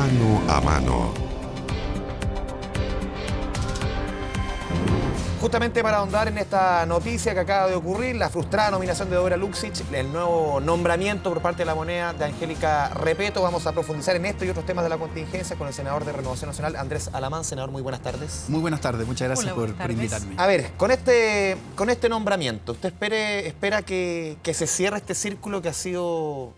Mano a mano. Justamente para ahondar en esta noticia que acaba de ocurrir, la frustrada nominación de Dora Luksic, el nuevo nombramiento por parte de la Moneda de Angélica Repeto, vamos a profundizar en esto y otros temas de la contingencia con el senador de Renovación Nacional, Andrés Alamán. Senador, muy buenas tardes. Muy buenas tardes, muchas gracias por invitarme. A ver, con este nombramiento, ¿usted espera que se cierre este círculo que ha sido,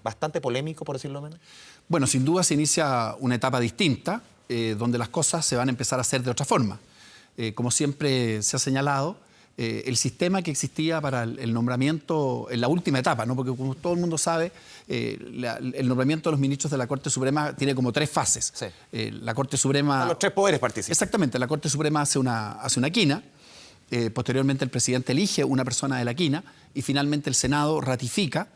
bastante polémico, por decirlo menos? Bueno, sin duda se inicia una etapa distinta, donde las cosas se van a empezar a hacer de otra forma. Como siempre se ha señalado, el sistema que existía para el nombramiento en la última etapa, ¿no? Porque como todo el mundo sabe, el nombramiento de los ministros de la Corte Suprema tiene como tres fases. Sí. La Corte Suprema... Los tres poderes participan. Exactamente, la Corte Suprema hace una quina, posteriormente el presidente elige una persona de la quina y finalmente el Senado ratifica,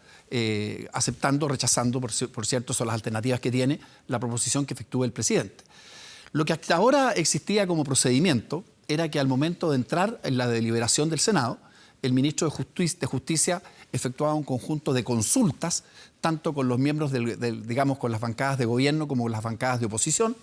aceptando, rechazando, por cierto, son las alternativas que tiene la proposición que efectúa el presidente. Lo que hasta ahora existía como procedimiento era que al momento de entrar en la deliberación del Senado, el ministro de Justicia efectuaba un conjunto de consultas, tanto con los miembros, digamos, con las bancadas de gobierno como con las bancadas de oposición.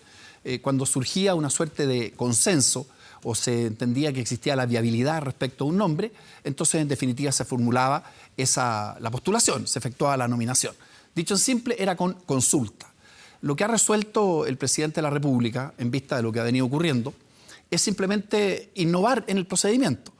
Cuando surgía una suerte de consenso o se entendía que existía la viabilidad respecto a un nombre, entonces en definitiva se formulaba la postulación, se efectuaba la nominación. Dicho en simple, era con consulta. Lo que ha resuelto el presidente de la República, en vista de lo que ha venido ocurriendo, es simplemente innovar en el procedimiento.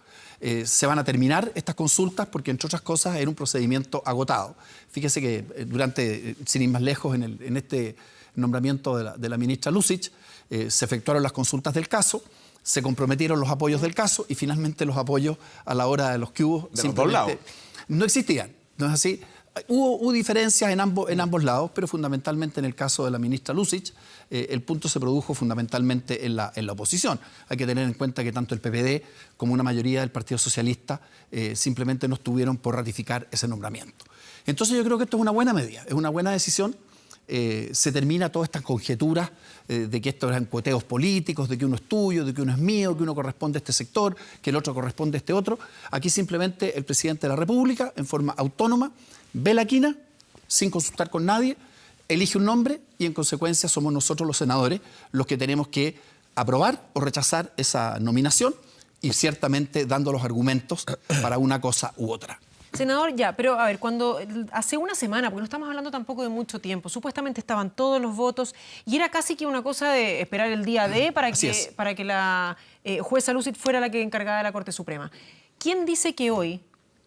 Se van a terminar estas consultas porque, entre otras cosas, era un procedimiento agotado. Fíjese que sin ir más lejos, en este nombramiento de la ministra Luksic, se efectuaron las consultas del caso, se comprometieron los apoyos del caso y finalmente los apoyos a la hora de los que hubo simplemente no existían. ¿No es así? Hubo diferencias en ambos lados, pero fundamentalmente en el caso de la ministra Luksic, el punto se produjo fundamentalmente en la oposición. Hay que tener en cuenta que tanto el PPD como una mayoría del Partido Socialista simplemente no estuvieron por ratificar ese nombramiento. Entonces yo creo que esto es una buena medida, es una buena decisión. Se termina todas estas conjeturas de que estos eran cuoteos políticos, de que uno es tuyo, de que uno es mío, que uno corresponde a este sector, que el otro corresponde a este otro. Aquí simplemente el presidente de la República, en forma autónoma, ve la quina, sin consultar con nadie, elige un nombre y en consecuencia somos nosotros los senadores los que tenemos que aprobar o rechazar esa nominación y ciertamente dando los argumentos para una cosa u otra. Senador, ya, pero a ver, cuando hace una semana, porque no estamos hablando tampoco de mucho tiempo, supuestamente estaban todos los votos y era casi que una cosa de esperar el día D para que la jueza Luksic fuera la que encargada de la Corte Suprema. ¿Quién dice que hoy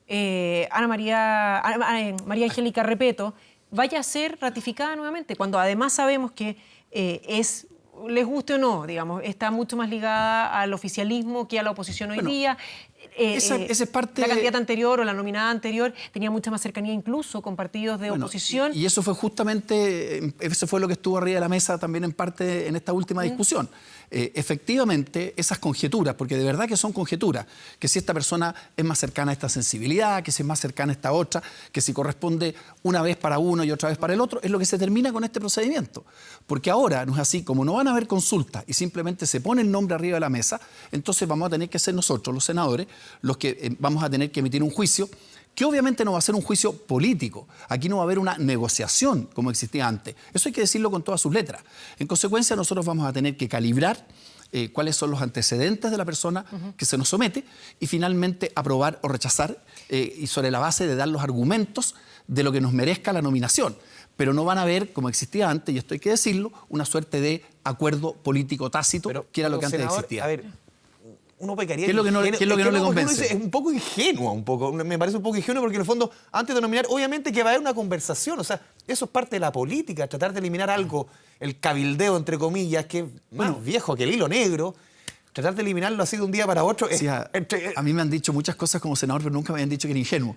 María Angélica Repeto vaya a ser ratificada nuevamente, cuando además sabemos que les guste o no, digamos, está mucho más ligada al oficialismo que a la oposición hoy día? Esa es parte... La candidata anterior o la nominada anterior tenía mucha más cercanía incluso con partidos de oposición. Y eso fue justamente, eso fue lo que estuvo arriba de la mesa también en parte en esta última discusión. Efectivamente, esas conjeturas, porque de verdad que son conjeturas, que si esta persona es más cercana a esta sensibilidad, que si es más cercana a esta otra, que si corresponde una vez para uno y otra vez para el otro, es lo que se termina con este procedimiento. Porque ahora no es así, como no van a haber consultas y simplemente se pone el nombre arriba de la mesa, entonces vamos a tener que ser nosotros, los senadores, los que vamos a tener que emitir un juicio que obviamente no va a ser un juicio político. Aquí no va a haber una negociación como existía antes. Eso hay que decirlo con todas sus letras. En consecuencia, nosotros vamos a tener que calibrar cuáles son los antecedentes de la persona que se nos somete y finalmente aprobar o rechazar y sobre la base de dar los argumentos de lo que nos merezca la nominación. Pero no van a haber, como existía antes, y esto hay que decirlo, una suerte de acuerdo político tácito, que era lo que antes existía. A ver, uno pecaría. ¿Qué es lo que no le convence? Es un poco ingenuo, me parece un poco ingenuo porque en el fondo, antes de nominar, obviamente que va a haber una conversación, o sea, eso es parte de la política, tratar de eliminar algo, el cabildeo, entre comillas, que es más viejo que el hilo negro, tratar de eliminarlo así de un día para otro. Sí, a mí me han dicho muchas cosas como senador, pero nunca me han dicho que era ingenuo.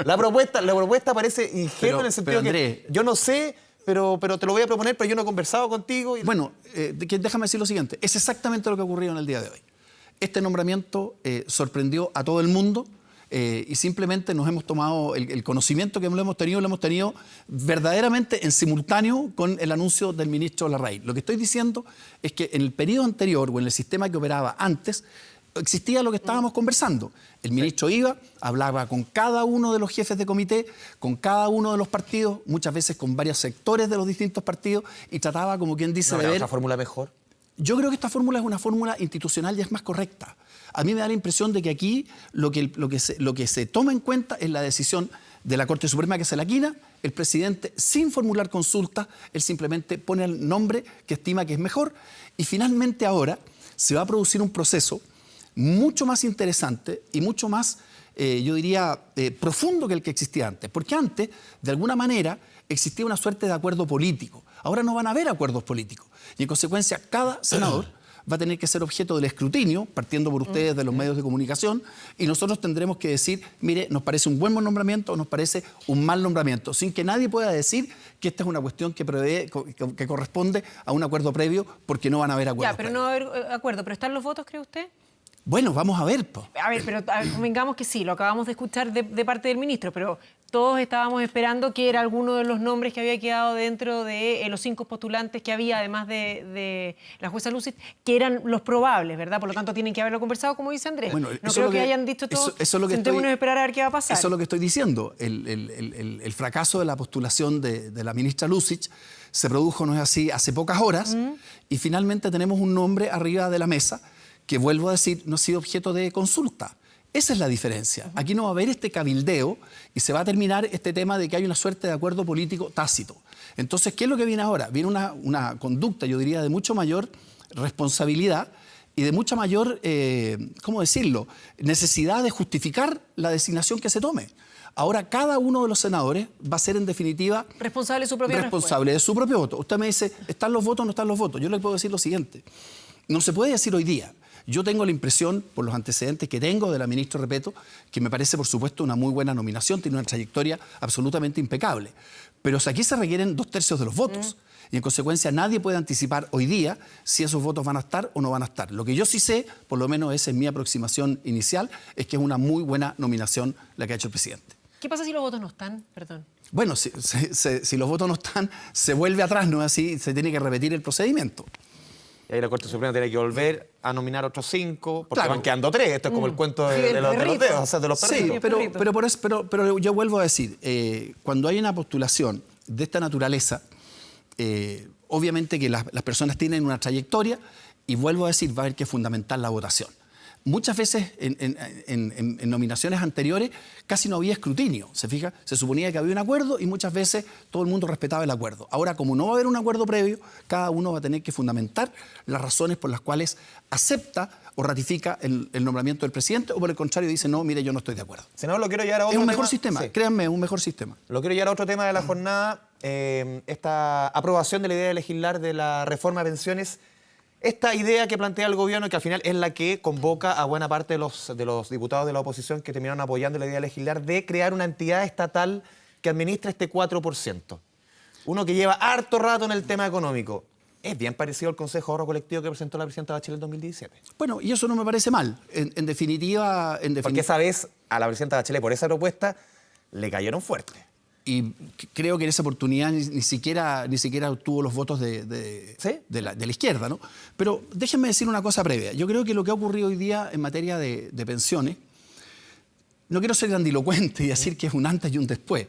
La propuesta parece ingenua en el sentido Andrés, que yo no sé... Pero te lo voy a proponer, pero yo no he conversado contigo. Bueno, déjame decir lo siguiente. Es exactamente lo que ha ocurrido en el día de hoy. Este nombramiento sorprendió a todo el mundo y simplemente nos hemos tomado el conocimiento que lo hemos tenido verdaderamente en simultáneo con el anuncio del ministro Larraín. Lo que estoy diciendo es que en el periodo anterior o en el sistema que operaba antes, existía lo que estábamos conversando. El ministro iba, hablaba con cada uno de los jefes de comité, con cada uno de los partidos, muchas veces con varios sectores de los distintos partidos, y trataba, como quien dice, ¿No de habrá ver... otra fórmula mejor? Yo creo que esta fórmula es una fórmula institucional y es más correcta. A mí me da la impresión de que aquí lo que se toma en cuenta es la decisión de la Corte Suprema, que es la quina. El presidente, sin formular consulta, él simplemente pone el nombre que estima que es mejor, y finalmente ahora se va a producir un proceso mucho más interesante y mucho más, yo diría, profundo que el que existía antes. Porque antes, de alguna manera, existía una suerte de acuerdo político. Ahora no van a haber acuerdos políticos. Y en consecuencia, cada senador va a tener que ser objeto del escrutinio, partiendo por ustedes de los medios de comunicación, y nosotros tendremos que decir, mire, nos parece un buen nombramiento o nos parece un mal nombramiento, sin que nadie pueda decir que esta es una cuestión que corresponde a un acuerdo previo, porque no van a haber acuerdos. Ya, pero no va a haber acuerdo. ¿Pero están los votos, cree usted? Bueno, vamos a ver, po. A ver, pero convengamos que sí, lo acabamos de escuchar de parte del ministro, pero todos estábamos esperando que era alguno de los nombres que había quedado dentro de los 5 postulantes que había, además de la jueza Lucis, que eran los probables, ¿verdad? Por lo tanto, tienen que haberlo conversado, como dice Andrés. Bueno, no creo que hayan dicho todo, sentémonos a esperar a ver qué va a pasar. Eso es lo que estoy diciendo. El fracaso de la postulación de la ministra Lucis se produjo, no es así, hace pocas horas, y finalmente tenemos un nombre arriba de la mesa que, vuelvo a decir, no ha sido objeto de consulta. Esa es la diferencia. Aquí no va a haber este cabildeo y se va a terminar este tema de que hay una suerte de acuerdo político tácito. Entonces, ¿qué es lo que viene ahora? Viene una conducta, yo diría, de mucho mayor responsabilidad y de mucha mayor, ¿cómo decirlo?, necesidad de justificar la designación que se tome. Ahora, cada uno de los senadores va a ser, en definitiva, responsable de su propia responsable de su propio voto. Usted me dice, ¿están los votos o no están los votos? Yo le puedo decir lo siguiente. No se puede decir hoy día. Yo tengo la impresión, por los antecedentes que tengo de la ministra Repetto, que me parece, por supuesto, una muy buena nominación, tiene una trayectoria absolutamente impecable. Pero aquí se requieren 2/3 de los votos. Y en consecuencia nadie puede anticipar hoy día si esos votos van a estar o no van a estar. Lo que yo sí sé, por lo menos esa es mi aproximación inicial, es que es una muy buena nominación la que ha hecho el presidente. ¿Qué pasa si los votos no están? Perdón. Bueno, si los votos no están, se vuelve atrás, ¿no es así? Se tiene que repetir el procedimiento. Y ahí la Corte Suprema tiene que volver a nominar otros 5, porque Claro. van quedando 3. Esto es como el cuento de los dedos, o sea, de los perritos. Sí, pero yo vuelvo a decir, cuando hay una postulación de esta naturaleza, obviamente que las personas tienen una trayectoria y, vuelvo a decir, va a haber que fundamentar la votación. Muchas veces en nominaciones anteriores casi no había escrutinio, ¿se fija? Se suponía que había un acuerdo y muchas veces todo el mundo respetaba el acuerdo. Ahora, como no va a haber un acuerdo previo, cada uno va a tener que fundamentar las razones por las cuales acepta o ratifica el nombramiento del presidente, o por el contrario dice, no, mire, yo no estoy de acuerdo. Senador, lo quiero llevar a otro Es un tema. mejor sistema, Sí. créanme, es un mejor sistema. Lo quiero llevar a otro tema de la jornada, esta aprobación de la idea de legislar de la reforma de pensiones. Esta idea que plantea el gobierno, que al final es la que convoca a buena parte de los diputados de la oposición que terminaron apoyando la idea de legislar, de crear una entidad estatal que administra este 4%. Uno que lleva harto rato en el tema económico. Es bien parecido al Consejo de Ahorro Colectivo que presentó la presidenta Bachelet en 2017. Bueno, y eso no me parece mal. En definitiva... Porque esa vez a la presidenta Bachelet, por esa propuesta, le cayeron fuerte. Y creo que en esa oportunidad ni siquiera obtuvo los votos ¿Sí? de la izquierda, ¿no? Pero déjenme decir una cosa previa. Yo creo que lo que ha ocurrido hoy día en materia de pensiones, no quiero ser grandilocuente y decir que es un antes y un después,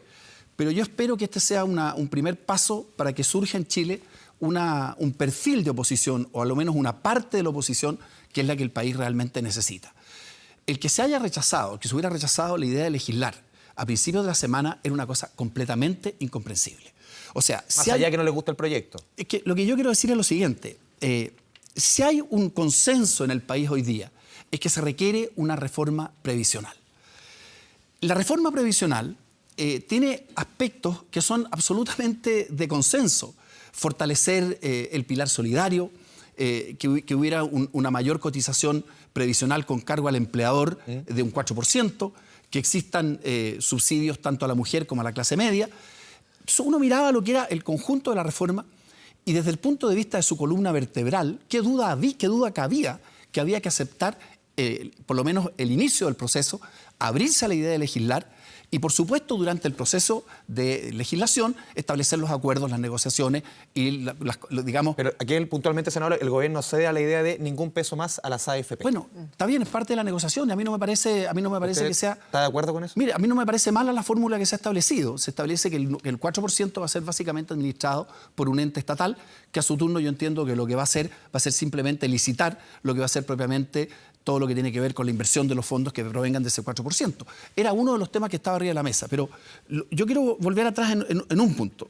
pero yo espero que este sea un primer paso para que surja en Chile un perfil de oposición, o a lo menos una parte de la oposición, que es la que el país realmente necesita. El que se hubiera rechazado la idea de legislar a principios de la semana era una cosa completamente incomprensible. O sea, Más allá que no les gusta el proyecto. Es que lo que yo quiero decir es lo siguiente. Si hay un consenso en el país hoy día, es que se requiere una reforma previsional. La reforma previsional tiene aspectos que son absolutamente de consenso. Fortalecer el pilar solidario, que hubiera una mayor cotización previsional con cargo al empleador de un 4%, que existan subsidios tanto a la mujer como a la clase media. Entonces uno miraba lo que era el conjunto de la reforma y, desde el punto de vista de su columna vertebral, qué duda cabía que había que aceptar por lo menos el inicio del proceso, abrirse a la idea de legislar Y por supuesto, durante el proceso de legislación, establecer los acuerdos, las negociaciones y digamos... Pero aquí puntualmente, senador, el gobierno cede a la idea de ningún peso más a las AFP. Bueno, está bien, es parte de la negociación. A mí no me parece que sea... ¿Está de acuerdo con eso? Mire, a mí no me parece mala la fórmula que se ha establecido. Se establece que el 4% va a ser básicamente administrado por un ente estatal, que a su turno yo entiendo que lo que va a hacer simplemente licitar lo que va a ser propiamente todo lo que tiene que ver con la inversión de los fondos que provengan de ese 4%. Era uno de los temas que estaba arriba de la mesa, pero yo quiero volver atrás en un punto.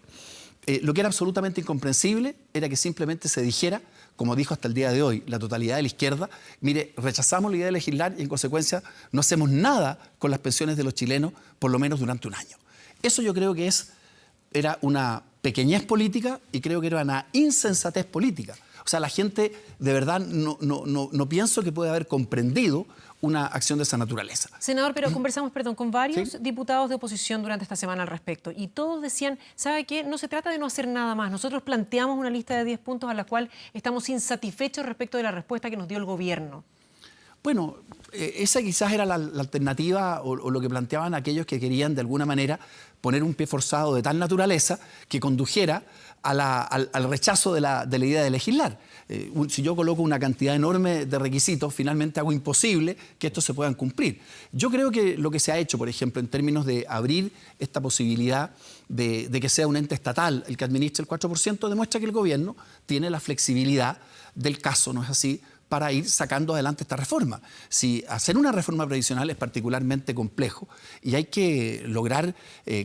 Lo que era absolutamente incomprensible era que simplemente se dijera, como dijo hasta el día de hoy la totalidad de la izquierda, mire, rechazamos la idea de legislar y en consecuencia no hacemos nada con las pensiones de los chilenos, por lo menos durante un año. Eso yo creo que era una pequeñez política y creo que era una insensatez política. O sea, la gente de verdad no pienso que pueda haber comprendido una acción de esa naturaleza. Senador, pero conversamos, con varios diputados de oposición durante esta semana al respecto y todos decían, ¿sabe qué? No se trata de no hacer nada más. Nosotros planteamos una lista de 10 puntos a la cual estamos insatisfechos respecto de la respuesta que nos dio el gobierno. Bueno, esa quizás era la alternativa o lo que planteaban aquellos que querían de alguna manera poner un pie forzado de tal naturaleza que condujera al rechazo de la idea de legislar. Si yo coloco una cantidad enorme de requisitos, finalmente hago imposible que estos se puedan cumplir. Yo creo que lo que se ha hecho, por ejemplo, en términos de abrir esta posibilidad de que sea un ente estatal el que administre el 4%, demuestra que el gobierno tiene la flexibilidad del caso, ¿no es así?, para ir sacando adelante esta reforma. Si hacer una reforma previsional es particularmente complejo y hay que lograr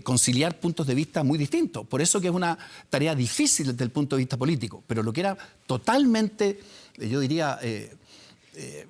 conciliar puntos de vista muy distintos. Por eso que es una tarea difícil desde el punto de vista político, pero lo que era totalmente, yo diría,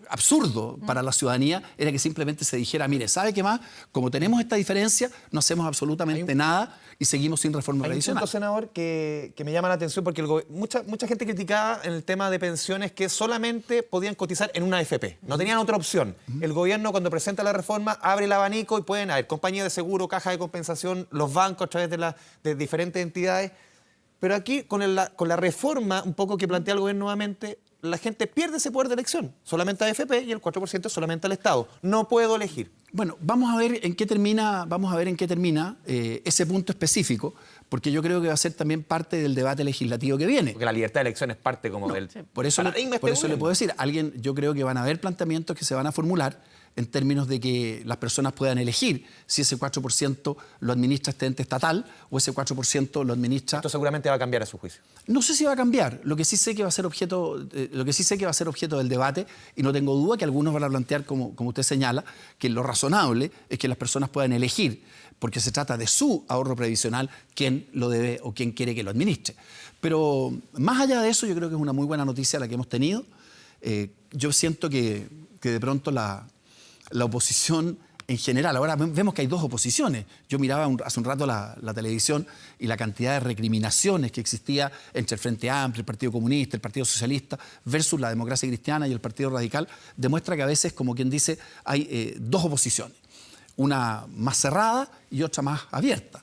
absurdo para la ciudadanía era que simplemente se dijera, mire, ¿sabe qué más? Como tenemos esta diferencia, no hacemos absolutamente nada y seguimos sin reforma previsional. Hay un punto, senador, que me llama la atención porque mucha gente criticaba en el tema de pensiones que solamente podían cotizar en una AFP, no tenían otra opción. El gobierno, cuando presenta la reforma, abre el abanico y pueden haber compañías de seguro, cajas de compensación, los bancos a través de diferentes entidades. Pero aquí, con la reforma un poco que plantea el gobierno nuevamente, la gente pierde ese poder de elección. Solamente a AFP y el 4% solamente al Estado. No puedo elegir. Bueno, vamos a ver en qué termina ese punto específico, porque yo creo que va a ser también parte del debate legislativo que viene. Porque la libertad de elección es parte del... Por eso le puedo decir, yo creo que van a haber planteamientos que se van a formular en términos de que las personas puedan elegir si ese 4% lo administra este ente estatal o ese 4% lo administra... Esto seguramente va a cambiar a su juicio. No sé si va a cambiar. Lo que sí sé que va a ser objeto del debate, y no tengo duda que algunos van a plantear, como usted señala, que lo razonable es que las personas puedan elegir, porque se trata de su ahorro previsional, quién lo debe o quién quiere que lo administre. Pero más allá de eso, yo creo que es una muy buena noticia la que hemos tenido. Yo siento que de pronto la oposición en general, ahora vemos que hay dos oposiciones. Yo miraba hace un rato la televisión y la cantidad de recriminaciones que existía entre el Frente Amplio, el Partido Comunista, el Partido Socialista, versus la Democracia Cristiana y el Partido Radical, demuestra que a veces, como quien dice, hay dos oposiciones. Una más cerrada y otra más abierta.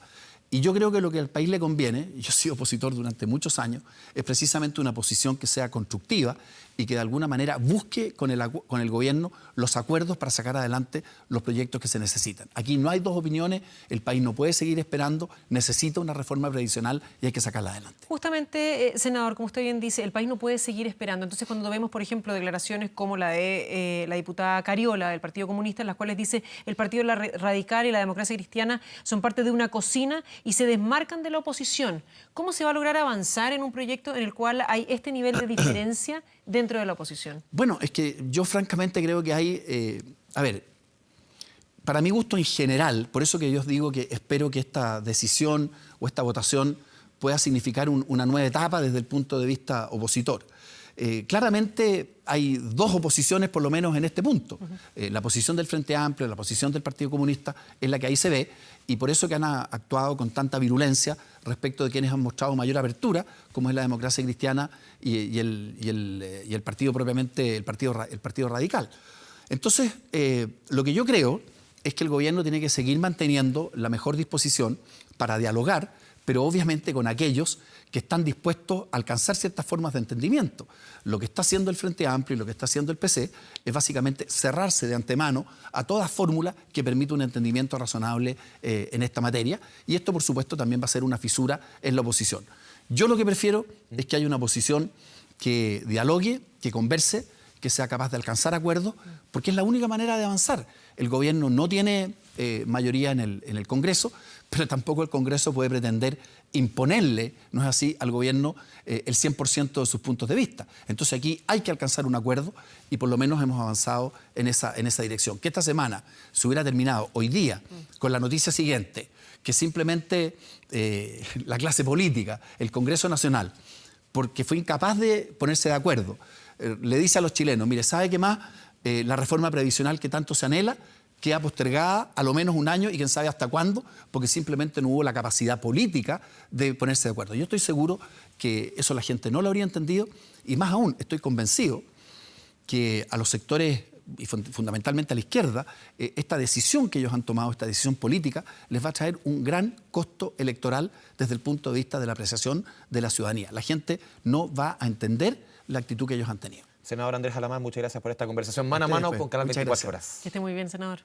Y yo creo que lo que al país le conviene, y yo he sido opositor durante muchos años, es precisamente una posición que sea constructiva y que de alguna manera busque con el gobierno los acuerdos para sacar adelante los proyectos que se necesitan. Aquí no hay dos opiniones, el país no puede seguir esperando, necesita una reforma previsional y hay que sacarla adelante. Justamente, senador, como usted bien dice, el país no puede seguir esperando. Entonces, cuando vemos, por ejemplo, declaraciones como la de la diputada Cariola del Partido Comunista, en las cuales dice el Partido Radical y la Democracia Cristiana son parte de una cocina y se desmarcan de la oposición, ¿cómo se va a lograr avanzar en un proyecto en el cual hay este nivel de diferencia dentro de la oposición? Bueno, es que yo francamente creo que hay... para mi gusto en general, por eso que yo os digo que espero que esta decisión o esta votación pueda significar una nueva etapa desde el punto de vista opositor. Claramente hay dos oposiciones por lo menos en este punto. La posición del Frente Amplio, la posición del Partido Comunista es la que ahí se ve y por eso que han actuado con tanta virulencia respecto de quienes han mostrado mayor apertura, como es la Democracia Cristiana y el partido propiamente, el partido Radical. Entonces, lo que yo creo es que el gobierno tiene que seguir manteniendo la mejor disposición para dialogar, pero obviamente con aquellos que están dispuestos a alcanzar ciertas formas de entendimiento. Lo que está haciendo el Frente Amplio y lo que está haciendo el PC es básicamente cerrarse de antemano a toda fórmula que permita un entendimiento razonable en esta materia, y esto, por supuesto, también va a ser una fisura en la oposición. Yo lo que prefiero es que haya una oposición que dialogue, que converse, que sea capaz de alcanzar acuerdos, porque es la única manera de avanzar. El gobierno no tiene mayoría en el Congreso, pero tampoco el Congreso puede pretender imponerle, no es así, al gobierno el 100% de sus puntos de vista. Entonces aquí hay que alcanzar un acuerdo y por lo menos hemos avanzado en esa dirección. Que esta semana se hubiera terminado hoy día con la noticia siguiente, que simplemente la clase política, el Congreso Nacional, porque fue incapaz de ponerse de acuerdo, le dice a los chilenos, mire, ¿sabe qué más? La reforma previsional que tanto se anhela queda postergada a lo menos un año y quién sabe hasta cuándo, porque simplemente no hubo la capacidad política de ponerse de acuerdo. Yo estoy seguro que eso la gente no lo habría entendido, y más aún estoy convencido que a los sectores, y fundamentalmente a la izquierda, esta decisión que ellos han tomado, esta decisión política, les va a traer un gran costo electoral desde el punto de vista de la apreciación de la ciudadanía. La gente no va a entender la actitud que ellos han tenido. Senador Andrés Alamán, muchas gracias por esta conversación mano a mano con Canal 24 Horas. Que esté muy bien, senador.